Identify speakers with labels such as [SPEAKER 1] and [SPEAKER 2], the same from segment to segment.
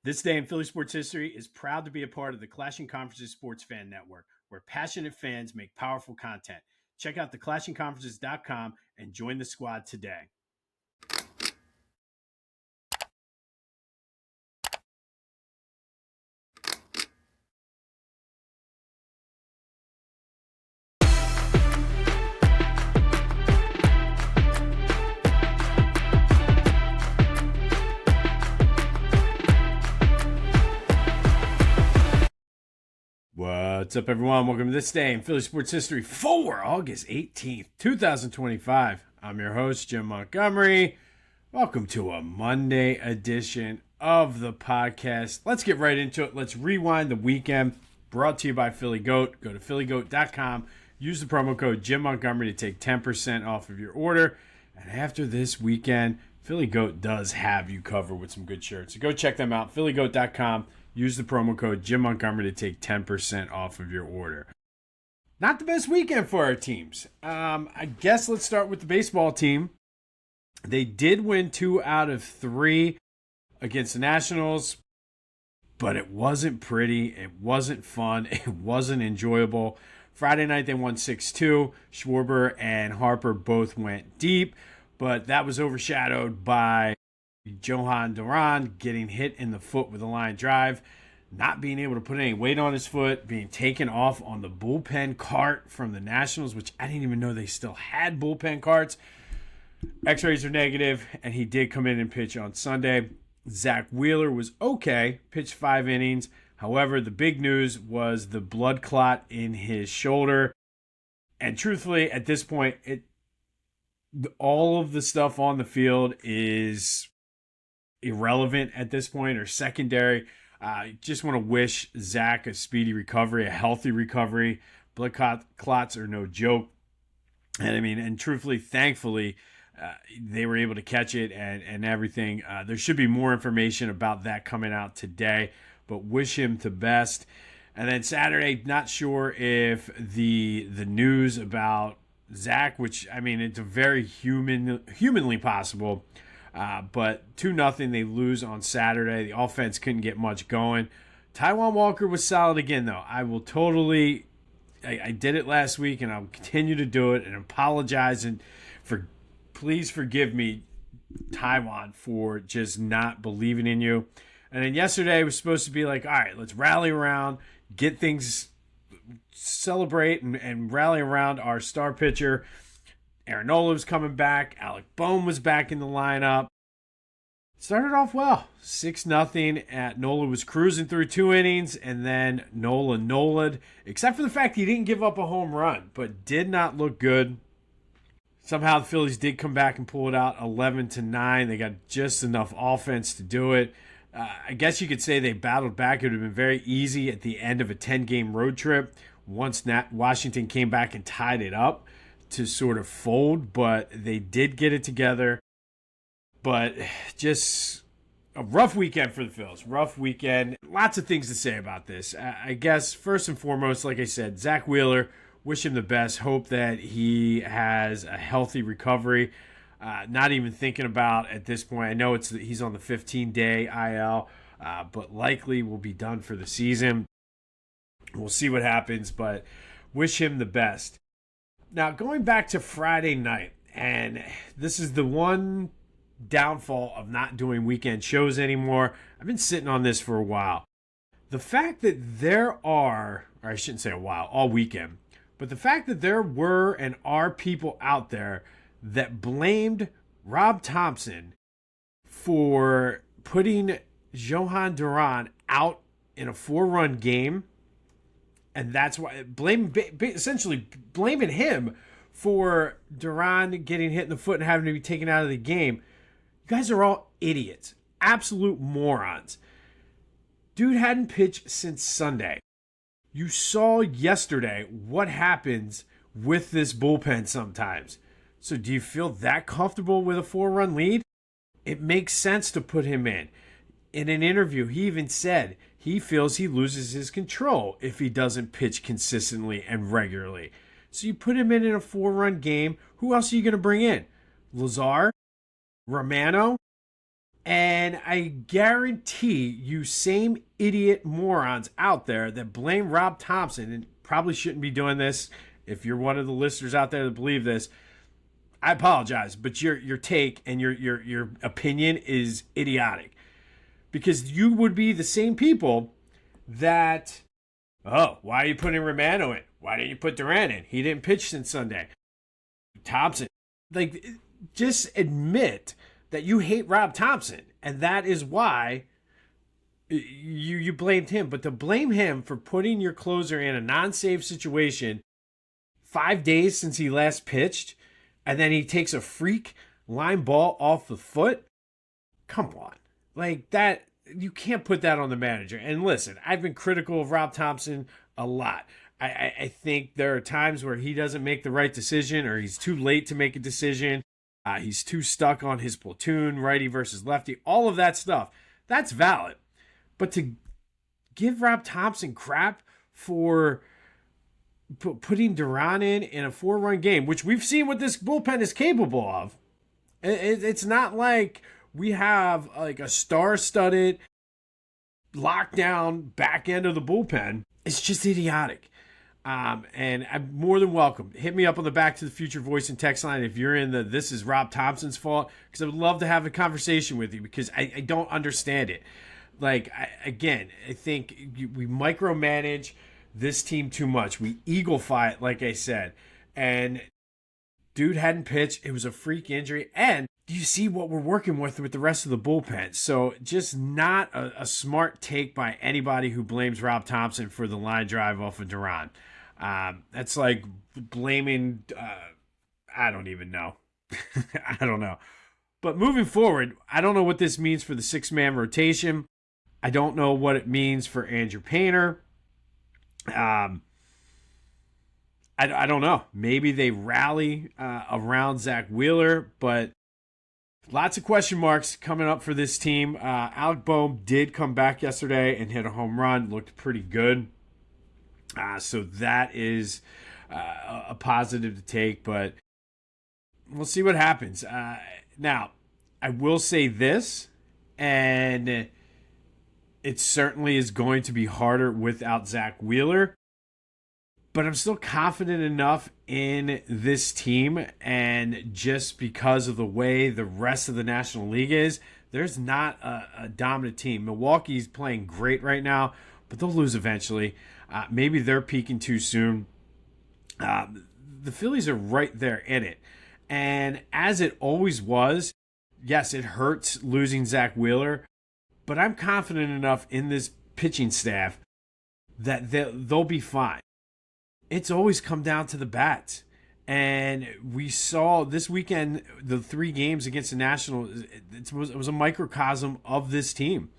[SPEAKER 1] This day in Philly sports history is proud to be a part of the Clashing Conferences Sports Fan Network, where passionate fans make powerful content. Check out theclashingconferences.com and join the squad today. What's up, everyone? Welcome to this day in Philly sports history for August 18th, 2025. I'm your host, Jim Montgomery. Welcome to a Monday edition of the podcast. Let's get right into it. Let's rewind the weekend. Brought to you by Philly Goat. Go to phillygoat.com. Use the promo code Jim Montgomery to take 10% off of your order. And after this weekend, Philly Goat does have you covered with some good shirts. So go check them out, phillygoat.com. Use the promo code Jim Montgomery to take 10% off of your order. Not the best weekend for our teams. I guess let's start with the baseball team. They did win 2 out of 3 against the Nationals, but it wasn't pretty. It wasn't fun. It wasn't enjoyable. Friday night, they won 6-2. Schwarber and Harper both went deep, but that was overshadowed by Johan Duran getting hit in the foot with a line drive, not being able to put any weight on his foot, being taken off on the bullpen cart from the Nationals, which I didn't even know they still had bullpen carts. X-rays are negative, and he did come in and pitch on Sunday. Zach Wheeler was okay, pitched 5 innings. However, the big news was the blood clot in his shoulder. And truthfully, at this point, all of the stuff on the field is irrelevant at this point, or secondary. Just want to wish Zach a speedy recovery, a healthy recovery. Blood clots are no joke. And truthfully, thankfully, they were able to catch it and everything. There should be more information about that coming out today, but wish him the best. And then Saturday, not sure if the news about Zach, which, it's a very humanly possible, but 2-0, they lose on Saturday. The offense couldn't get much going. Taijuan Walker was solid again, though. I did it last week, and I'll continue to do it and apologize. And please forgive me, Taijuan, for just not believing in you. And then yesterday was supposed to be like, all right, let's rally around, get things, celebrate and rally around our star pitcher. Aaron Nola was coming back. Alec Bohm was back in the lineup. Started off well, 6-0. Nola was cruising through 2 innings, and then Nola'd, except for the fact he didn't give up a home run, but did not look good. Somehow the Phillies did come back and pull it out 11-9. They got just enough offense to do it. I guess you could say they battled back. It would have been very easy at the end of a 10-game road trip once Washington came back and tied it up to sort of fold, but they did get it together. But just a rough weekend for the Phils. Rough weekend. Lots of things to say about this. I guess first and foremost, like I said, Zach Wheeler, wish him the best. Hope that he has a healthy recovery. Not even thinking about at this point. I know he's on the 15-day IL, but likely will be done for the season. We'll see what happens, but wish him the best. Now, going back to Friday night, and this is the one downfall of not doing weekend shows anymore. I've been sitting on this for a while. The fact that there are, or I shouldn't say a while, all weekend, but the fact that there were and are people out there that blamed Rob Thompson for putting Johan Duran out in a 4-run game, and that's why essentially blaming him for Duran getting hit in the foot and having to be taken out of the game. You guys are all idiots. Absolute morons. Dude hadn't pitched since Sunday. You saw yesterday what happens with this bullpen sometimes. So do you feel that comfortable with a 4-run lead? It makes sense to put him in. In an interview, he even said he feels he loses his control if he doesn't pitch consistently and regularly. So you put him in a 4-run game. Who else are you going to bring in? Lazar? Romano? And I guarantee you, same idiot morons out there that blame Rob Thompson and probably shouldn't be doing this. If you're one of the listeners out there that believe this, I apologize, but your take and your opinion is idiotic, because you would be the same people that, oh, why are you putting Romano in? Why didn't you put Duran in? He didn't pitch since Sunday. Thompson, like, just admit that you hate Rob Thompson, and that is why you blamed him. But to blame him for putting your closer in a non-save situation 5 days since he last pitched, and then he takes a freak line ball off the foot, come on. Like, that, you can't put that on the manager. And listen, I've been critical of Rob Thompson a lot. I think there are times where he doesn't make the right decision, or he's too late to make a decision. He's too stuck on his platoon, righty versus lefty, all of that stuff. That's valid. But to give Rob Thompson crap for putting Duran in a 4-run game, which we've seen what this bullpen is capable of, it's not like we have like a star-studded, lockdown back end of the bullpen. It's just idiotic. And I'm more than welcome. Hit me up on the Back to the Future voice and text line if you're in the this is Rob Thompson's fault, because I would love to have a conversation with you, because I don't understand it. Like, I think we micromanage this team too much. We eagle-fy it, like I said. And dude hadn't pitched. It was a freak injury. And you see what we're working with the rest of the bullpen. So just not a smart take by anybody who blames Rob Thompson for the line drive off of Duran. That's like blaming, I don't even know. I don't know. But moving forward, I don't know what this means for the 6-man rotation. I don't know what it means for Andrew Painter. I don't know. Maybe they rally around Zach Wheeler, but lots of question marks coming up for this team. Alec Boehm did come back yesterday and hit a home run. Looked pretty good. So that is a positive to take, but we'll see what happens. Now, I will say this, and it certainly is going to be harder without Zach Wheeler, but I'm still confident enough in this team, and just because of the way the rest of the National League is, there's not a dominant team. Milwaukee's playing great right now, but they'll lose eventually. Maybe they're peaking too soon. The Phillies are right there in it. And as it always was, yes, it hurts losing Zach Wheeler, but I'm confident enough in this pitching staff that they'll be fine. It's always come down to the bats. And we saw this weekend, the 3 games against the Nationals, it was a microcosm of this team.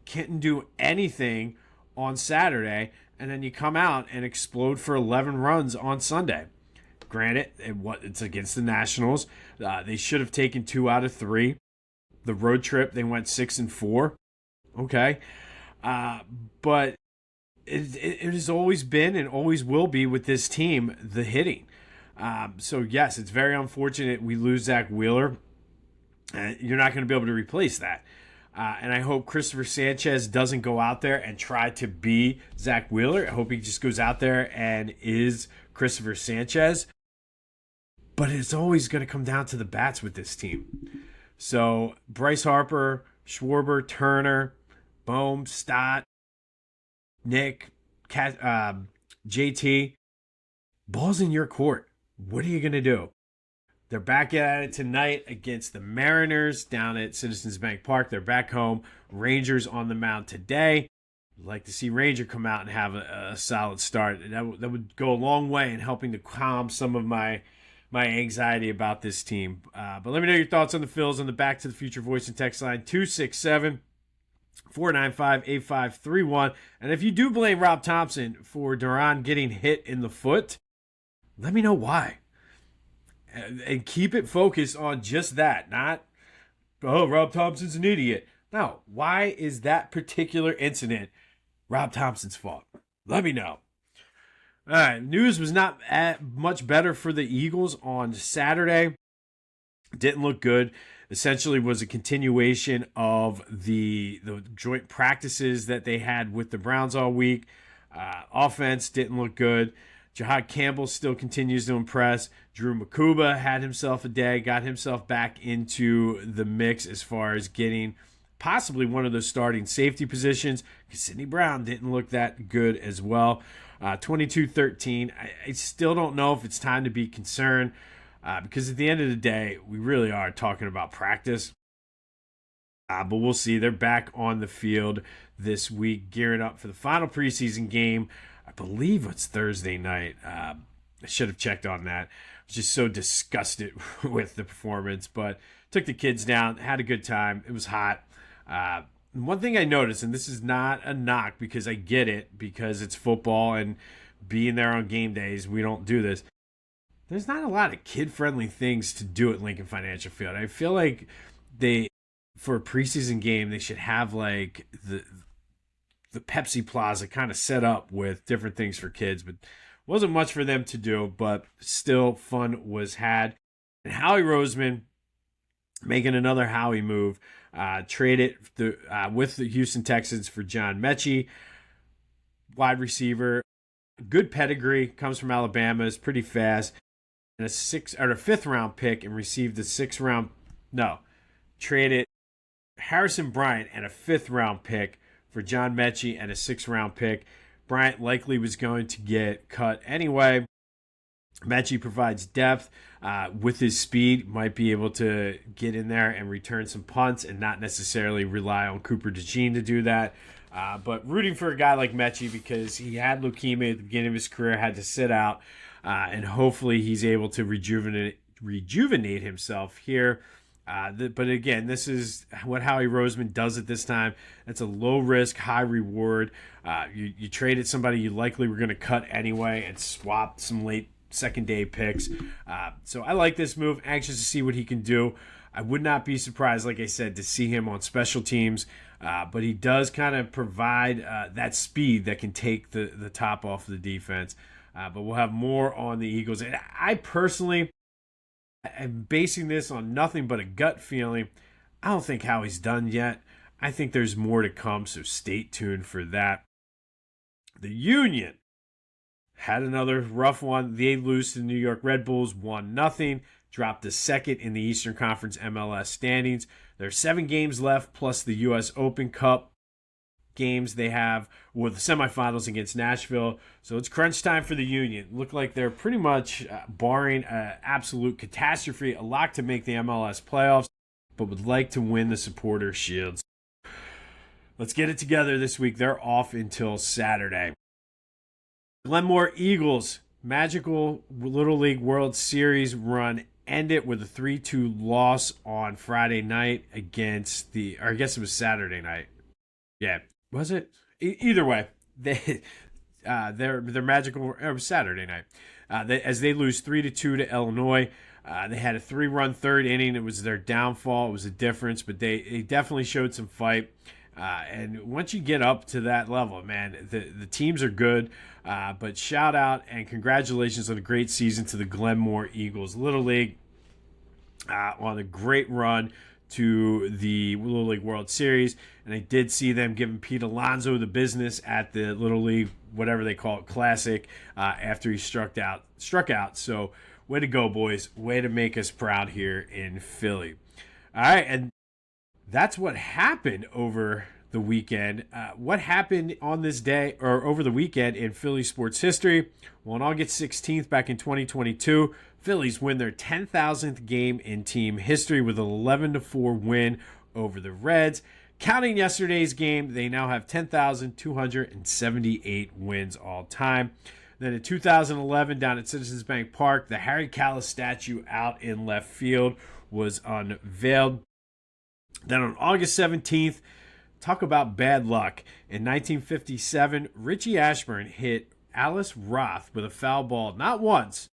[SPEAKER 1] Couldn't do anything on Saturday, and then you come out and explode for 11 runs on Sunday. Granted, it's against the Nationals. They should have taken 2 out of 3. The road trip, they went 6-4. Okay. But it has always been and always will be with this team, the hitting. So, yes, it's very unfortunate we lose Zach Wheeler. You're not going to be able to replace that. And I hope Christopher Sanchez doesn't go out there and try to be Zach Wheeler. I hope he just goes out there and is Christopher Sanchez. But it's always going to come down to the bats with this team. So Bryce Harper, Schwarber, Turner, Boehm, Stott, Nick, JT, ball's in your court. What are you going to do? They're back at it tonight against the Mariners down at Citizens Bank Park. They're back home. Rangers on the mound today. I'd like to see Ranger come out and have a solid start. That would go a long way in helping to calm some of my anxiety about this team. But let me know your thoughts on the Phils on the Back to the Future voice and text line 267-495-8531. And if you do blame Rob Thompson for Duran getting hit in the foot, let me know why. And keep it focused on just that, not, oh, Rob Thompson's an idiot. No, why is that particular incident Rob Thompson's fault? Let me know. All right, news was not much better for the Eagles on Saturday. Didn't look good. essentially was a continuation of the joint practices that they had with the Browns all week. Offense didn't look good. Jahad Campbell still continues to impress. Drew Makuba had himself a day, got himself back into the mix as far as getting possibly one of those starting safety positions, because Sidney Brown didn't look that good as well. 22-13. I still don't know if it's time to be concerned, because at the end of the day, we really are talking about practice. But we'll see. They're back on the field this week, gearing up for the final preseason game. I believe it's Thursday night. I should have checked on that. I was just so disgusted with the performance, but took the kids down, had a good time. It was hot. One thing I noticed, and this is not a knock because I get it, because it's football and being there on game days, we don't do this. There's not a lot of kid-friendly things to do at Lincoln Financial Field. I feel like for a preseason game, they should have like the Pepsi Plaza kind of set up with different things for kids, but wasn't much for them to do, but still fun was had. And Howie Roseman making another Howie move, traded with the Houston Texans for John Mechie, wide receiver, good pedigree, comes from Alabama, is pretty fast, and a fifth round pick, and received traded Harrison Bryant and a fifth round pick for John Mechie and a sixth round pick. Bryant likely was going to get cut anyway. Mechie provides depth with his speed, might be able to get in there and return some punts and not necessarily rely on Cooper DeJean to do that. But rooting for a guy like Mechie, because he had leukemia at the beginning of his career, had to sit out, and hopefully he's able to rejuvenate himself here. But again, this is what Howie Roseman does at this time. It's a low risk, high reward. You traded somebody you likely were going to cut anyway and swapped some late second day picks. So I like this move. Anxious to see what he can do. I would not be surprised, like I said, to see him on special teams. But he does kind of provide that speed that can take the top off of the defense. But we'll have more on the Eagles. And I personally am basing this on nothing but a gut feeling. I don't think Howie's done yet. I think there's more to come, so stay tuned for that. The Union had another rough one. They lose to the New York Red Bulls 1-0. Dropped to second in the Eastern Conference MLS standings. There are 7 games left, plus the U.S. Open Cup games they have with the semifinals against Nashville. So it's crunch time for the Union. Look like they're pretty much, barring an absolute catastrophe, a lock to make the MLS playoffs, but would like to win the Supporters' Shield. Let's get it together this week. They're off until Saturday. Glenmore Eagles, magical Little League World Series run ended with a 3-2 loss on Friday night against or I guess it was Saturday night. Yeah, was it? Either way, their magical. It was Saturday night. As they lose 3-2 to Illinois. They had a 3-run third inning. It was their downfall. It was a difference, but they definitely showed some fight. And once you get up to that level, man, the teams are good. But shout out and congratulations on a great season to the Glenmore Eagles. Little League on a great run to the Little League World Series. And I did see them giving Pete Alonso the business at the Little League, whatever they call it, Classic, after he struck out. So way to go, boys. Way to make us proud here in Philly. All right, and that's what happened over the weekend. What happened on this day, or over the weekend, in Philly sports history? Well, on August 16th, back in 2022, Phillies win their 10,000th game in team history with an 11-4 win over the Reds. Counting yesterday's game, they now have 10,278 wins all time. Then in 2011, down at Citizens Bank Park, the Harry Kalas statue out in left field was unveiled. Then on August 17th, talk about bad luck. In 1957, Richie Ashburn hit Alice Roth with a foul ball not once,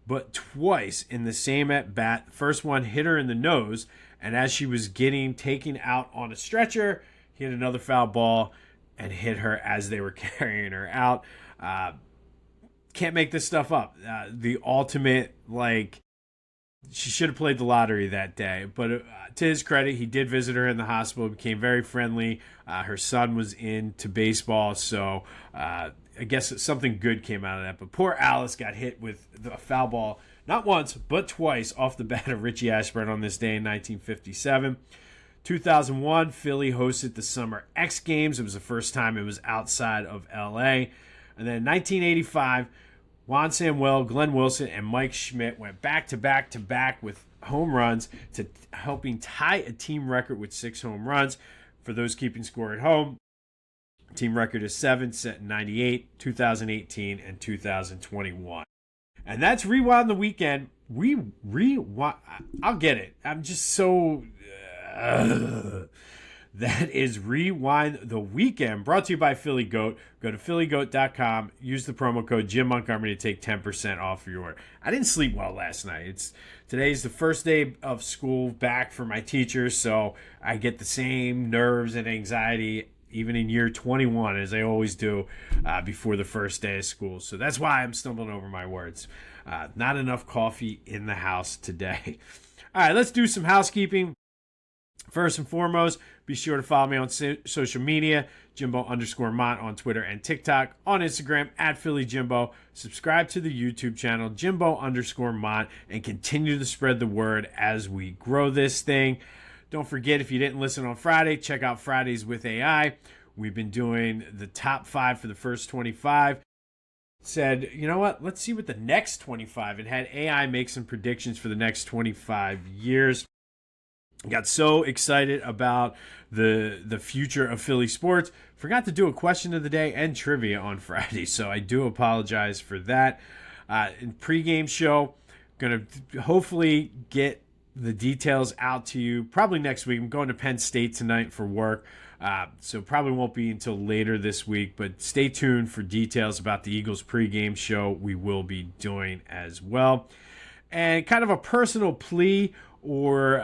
[SPEAKER 1] but twice in the same at-bat. The first one hit her in the nose, and as she was getting taken out on a stretcher, hit another foul ball and hit her as they were carrying her out. Can't make this stuff up. The ultimate, she should have played the lottery that day. But to his credit, he did visit her in the hospital, became very friendly. Her son was into baseball, so I guess something good came out of that. But poor Alice got hit with a foul ball, not once, but twice off the bat of Richie Ashburn on this day in 1957. 2001, Philly hosted the Summer X Games. It was the first time it was outside of L.A. And then 1985, Juan Samuel, Glenn Wilson, and Mike Schmidt went back to back to back with home runs to helping tie a team record with 6 home runs. For those keeping score at home, team record is 7, set in 98, 2018, and 2021. And that's Rewind the Weekend. Rewind. I'll get it. I'm just so... That is Rewind the Weekend, brought to you by Philly Goat. Go to phillygoat.com. Use the promo code Jim Montgomery to take 10% off your order. I didn't sleep well last night. Today's the first day of school back for my teachers, so I get the same nerves and anxiety even in year 21 as I always do before the first day of school. So that's why I'm stumbling over my words. Not enough coffee in the house today. All right, let's do some housekeeping. First and foremost, be sure to follow me on social media, Jimbo_Mont on Twitter and TikTok, on Instagram at PhillyJimbo. Subscribe to the YouTube channel, Jimbo_Mont, and continue to spread the word as we grow this thing. Don't forget, if you didn't listen on Friday, check out Fridays with AI. We've been doing the top 5 for the first 25. Said, you know what, let's see what the next 25, and had AI make some predictions for the next 25 years. Got so excited about the future of Philly sports. Forgot to do a question of the day and trivia on Friday, so I do apologize for that. In pregame show, going to hopefully get the details out to you probably next week. I'm going to Penn State tonight for work, so probably won't be until later this week, but stay tuned for details about the Eagles pregame show we will be doing as well. And kind of a personal plea or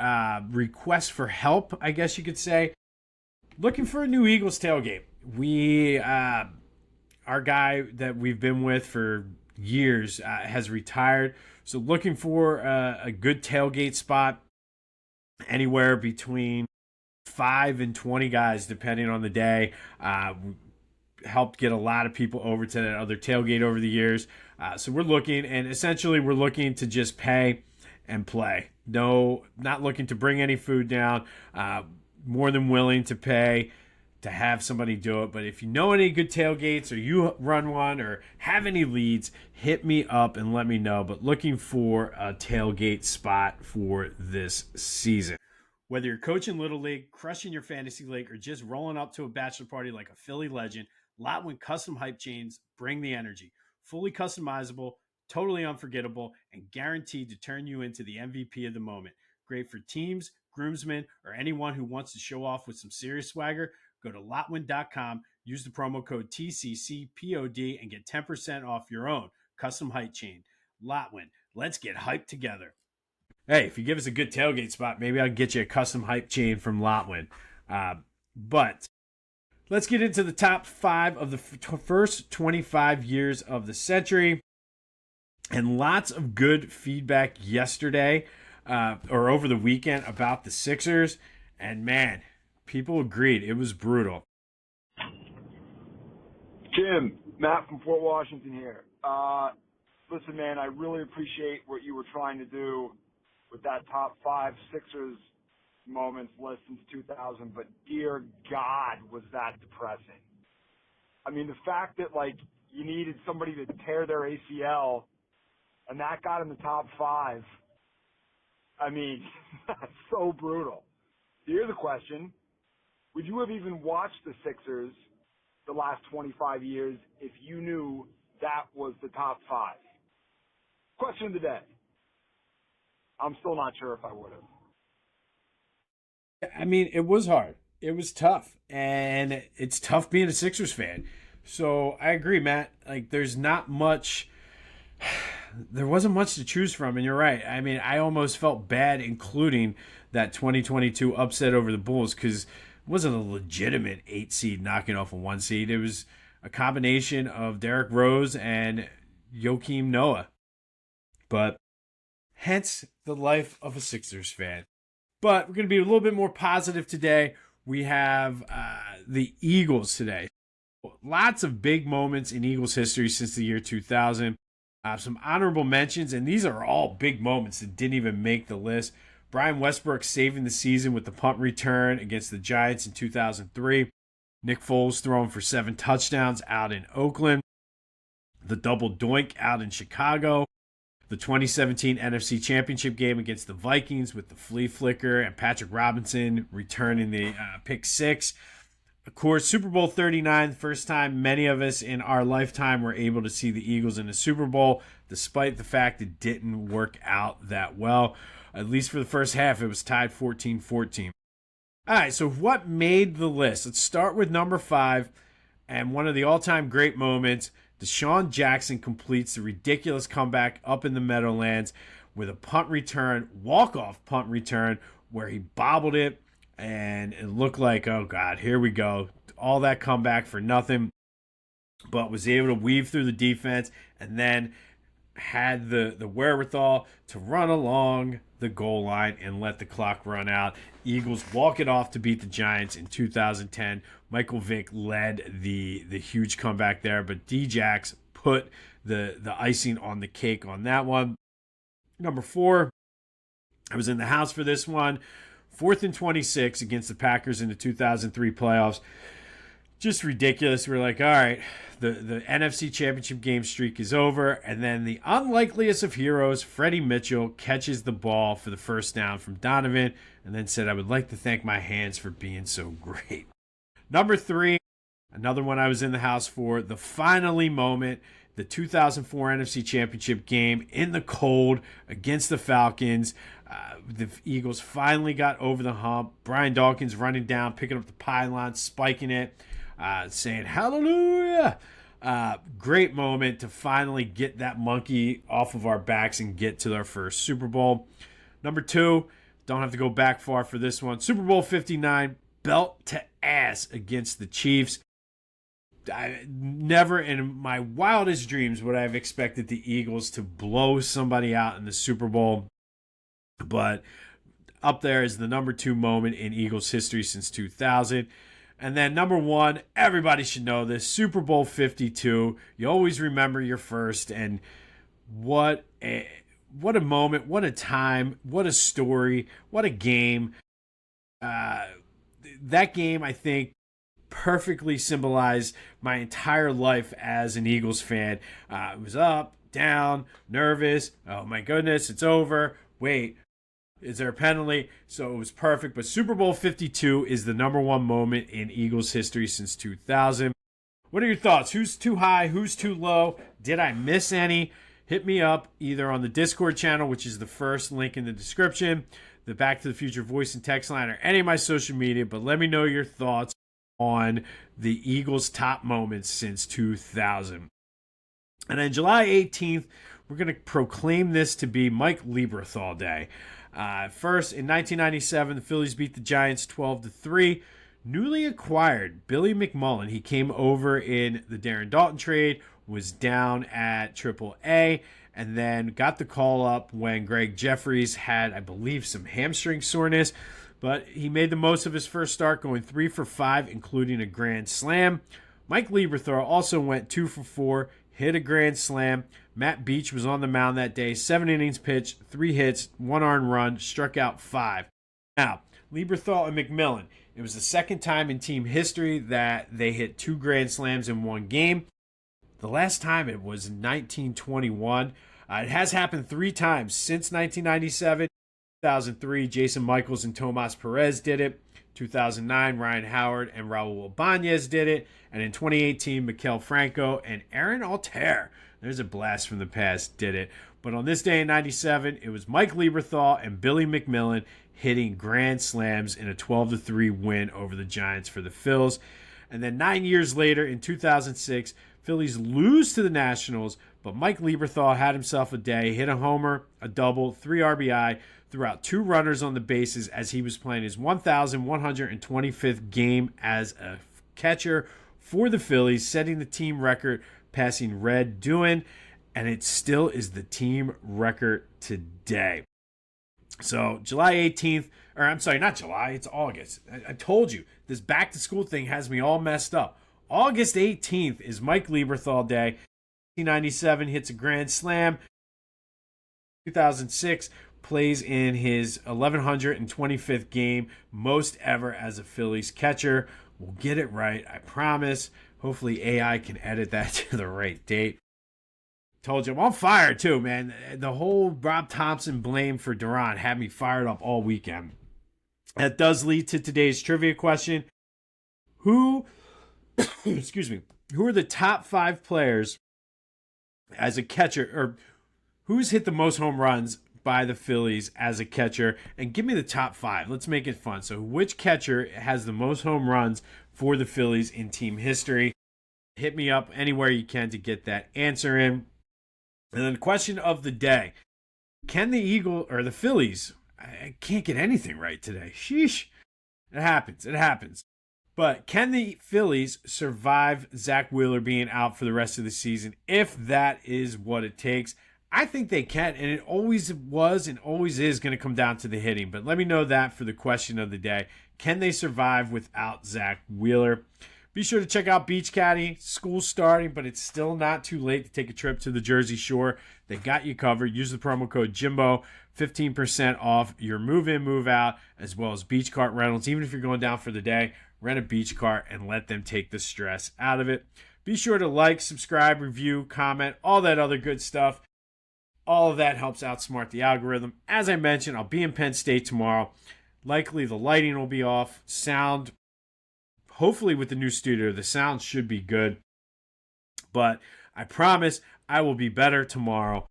[SPEAKER 1] request for help, I guess you could say. Looking for a new Eagles tailgate. We, our guy that we've been with for years has retired. So looking for a good tailgate spot, anywhere between 5 and 20 guys, depending on the day. Helped get a lot of people over to that other tailgate over the years. So we're looking, and essentially we're looking to just pay and play. No, not looking to bring any food down. More than willing to pay to have somebody do it. But if you know any good tailgates, or you run one, or have any leads, hit me up and let me know. But looking for a tailgate spot for this season. Whether you're coaching Little League, crushing your fantasy league, or just rolling up to a bachelor party like a Philly legend, Lotwin Custom Hype Chains bring the energy. Fully customizable, totally unforgettable, and guaranteed to turn you into the MVP of the moment. Great for teams, groomsmen, or anyone who wants to show off with some serious swagger. Go to Lotwin.com, use the promo code TCCPOD, and get 10% off your own custom hype chain. Lotwin, let's get hyped together. Hey, if you give us a good tailgate spot, maybe I'll get you a custom hype chain from Lotwin. But let's get into the top 5 of the first 25 years of the century. And lots of good feedback yesterday or over the weekend about the Sixers. And man, people agreed. It was brutal.
[SPEAKER 2] Jim, Matt from Fort Washington here. Listen, man, I really appreciate what you were trying to do with that top 5 Sixers moments list since 2000. But dear God, was that depressing. I mean, the fact that, like, you needed somebody to tear their ACL and that got in the top 5. I mean, that's so brutal. Here's the question. Would you have even watched the Sixers the last 25 years if you knew that was the top 5? Question of the day. I'm still not sure if I would have.
[SPEAKER 1] I mean, it was hard. It was tough. And it's tough being a Sixers fan. So I agree, Matt. Like, there's not much... There wasn't much to choose from, and you're right. I mean, I almost felt bad including that 2022 upset over the Bulls because it wasn't a legitimate 8 seed knocking off a 1 seed. It was a combination of Derrick Rose and Joakim Noah. But, hence the life of a Sixers fan. But we're going to be a little bit more positive today. We have the Eagles today. Lots of big moments in Eagles history since the year 2000. Some honorable mentions, and these are all big moments that didn't even make the list. Brian Westbrook saving the season with the punt return against the Giants in 2003. Nick Foles throwing for 7 touchdowns out in Oakland. The double doink out in Chicago. The 2017 NFC Championship game against the Vikings with the flea flicker and Patrick Robinson returning the pick 6. Of course, Super Bowl 39, the first time many of us in our lifetime were able to see the Eagles in the Super Bowl, despite the fact it didn't work out that well. At least for the first half, it was tied 14-14. All right, so what made the list? Let's start with number 5, and one of the all-time great moments. Deshaun Jackson completes the ridiculous comeback up in the Meadowlands with a punt return, walk-off punt return, where he bobbled it, and it looked like, oh, God, here we go. All that comeback for nothing, but was able to weave through the defense and then had the wherewithal to run along the goal line and let the clock run out. Eagles walk it off to beat the Giants in 2010. Michael Vick led the huge comeback there, but D-Jax put the icing on the cake on that one. Number 4, I was in the house for this one. 4th and 26 against the Packers in the 2003 playoffs. Just ridiculous. We're like, all right, the NFC Championship game streak is over. And then the unlikeliest of heroes, Freddie Mitchell, catches the ball for the first down from Donovan and then said, I would like to thank my hands for being so great. Number 3, another one I was in the house for, the finally moment, the 2004 NFC Championship game in the cold against the Falcons. The Eagles finally got over the hump. Brian Dawkins running down, picking up the pylon, spiking it, saying hallelujah. Great moment to finally get that monkey off of our backs and get to our first Super Bowl. Number 2, don't have to go back far for this one. Super Bowl 59, belt to ass against the Chiefs. I never in my wildest dreams would I have expected the Eagles to blow somebody out in the Super Bowl. But up there is the number 2 moment in Eagles history since 2000. And then number 1, everybody should know this, Super Bowl 52. You always remember your first, and what a moment, what a time, what a story, what a game. That game, I think, perfectly symbolized my entire life as an Eagles fan. It was up, down, nervous. Oh my goodness, it's over. Wait, is there a penalty? So it was perfect. But Super Bowl 52 is the number 1 moment in Eagles history since 2000. What are your thoughts? Who's too high? Who's too low? Did I miss any? Hit me up either on the Discord channel, which is the first link in the description, the Back to the Future voice and text line, or any of my social media. But let me know your thoughts on the Eagles' top moments since 2000. And on July 18th, we're going to proclaim this to be Mike Lieberthal Day. First, in 1997, the Phillies beat the Giants 12-3. Newly acquired Billy McMullen, he came over in the Darren Dalton trade, was down at AAA, and then got the call up when Greg Jeffries had, I believe, some hamstring soreness. But he made the most of his first start, going 3 for 5, including a grand slam. Mike Lieberthal also went 2 for 4, hit a grand slam. Matt Beach was on the mound that day, 7 innings pitched, 3 hits, 1 earned run, struck out 5. Now, Lieberthal and McMillan, it was the second time in team history that they hit 2 grand slams in one game. The last time it was in 1921. It has happened 3 times since 1997. 2003, Jason Michaels and Tomas Perez did it. 2009, Ryan Howard and Raul Ibanez did it. And in 2018, Mikel Franco and Aaron Altair, there's a blast from the past, did it. But on this day in 97, it was Mike Lieberthal and Billy McMillan hitting grand slams in a 12-3 win over the Giants for the Phils. And then 9 years later, in 2006, Phillies lose to the Nationals, but Mike Lieberthal had himself a day, hit a homer, a double, 3 RBI, threw out 2 runners on the bases as he was playing his 1,125th game as a catcher for the Phillies, setting the team record, passing Red Duan. and it still is the team record today. So July 18th, or I'm sorry, not July, it's August. I told you, this back to school thing has me all messed up. August 18th is Mike Lieberthal Day. 1997 hits a grand slam. 2006 plays in his 1125th game, most ever as a Phillies catcher. We'll get it right, I promise. Hopefully AI can edit that to the right date. Told you I'm on fire too, man. The whole Rob Thompson blame for Duran had me fired up all weekend. That does lead to today's trivia question. Who, excuse me, who are the top 5 players as a catcher, or who's hit the most home runs by the Phillies as a catcher? And give me the top 5. Let's make it fun. So which catcher has the most home runs for the Phillies in team history? Hit me up anywhere you can to get that answer in. And then the question of the day. Can the Phillies, I can't get anything right today. Sheesh. It happens. But can the Phillies survive Zach Wheeler being out for the rest of the season if that is what it takes? I think they can, and it always was and always is going to come down to the hitting. But let me know that for the question of the day. Can they survive without Zach Wheeler? Be sure to check out Beach Caddy. School's starting, but it's still not too late to take a trip to the Jersey Shore. They got you covered. Use the promo code Jimbo, 15% off your move-in, move-out, as well as beach cart rentals. Even if you're going down for the day, rent a beach cart and let them take the stress out of it. Be sure to like, subscribe, review, comment, all that other good stuff. All of that helps outsmart the algorithm. As I mentioned, I'll be in Penn State tomorrow. Likely the lighting will be off. Sound, hopefully with the new studio, the sound should be good. But I promise I will be better tomorrow.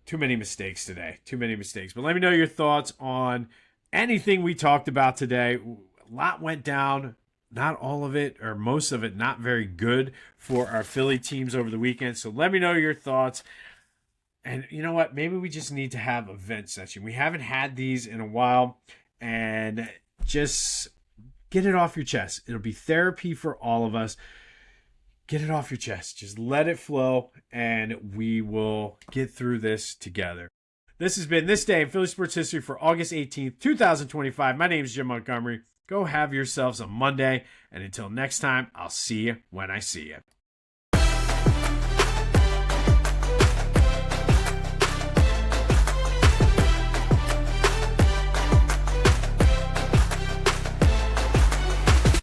[SPEAKER 1] Too many mistakes today. But let me know your thoughts on anything we talked about today. A lot went down. Not all of it, or most of it, not very good for our Philly teams over the weekend. So let me know your thoughts. And you know what? Maybe we just need to have a vent session. We haven't had these in a while. And just get it off your chest. It'll be therapy for all of us. Get it off your chest. Just let it flow, and we will get through this together. This has been This Day in Philly Sports History for August 18th, 2025. My name is Jim Montgomery. Go have yourselves a Monday, and until next time, I'll see you when I see you.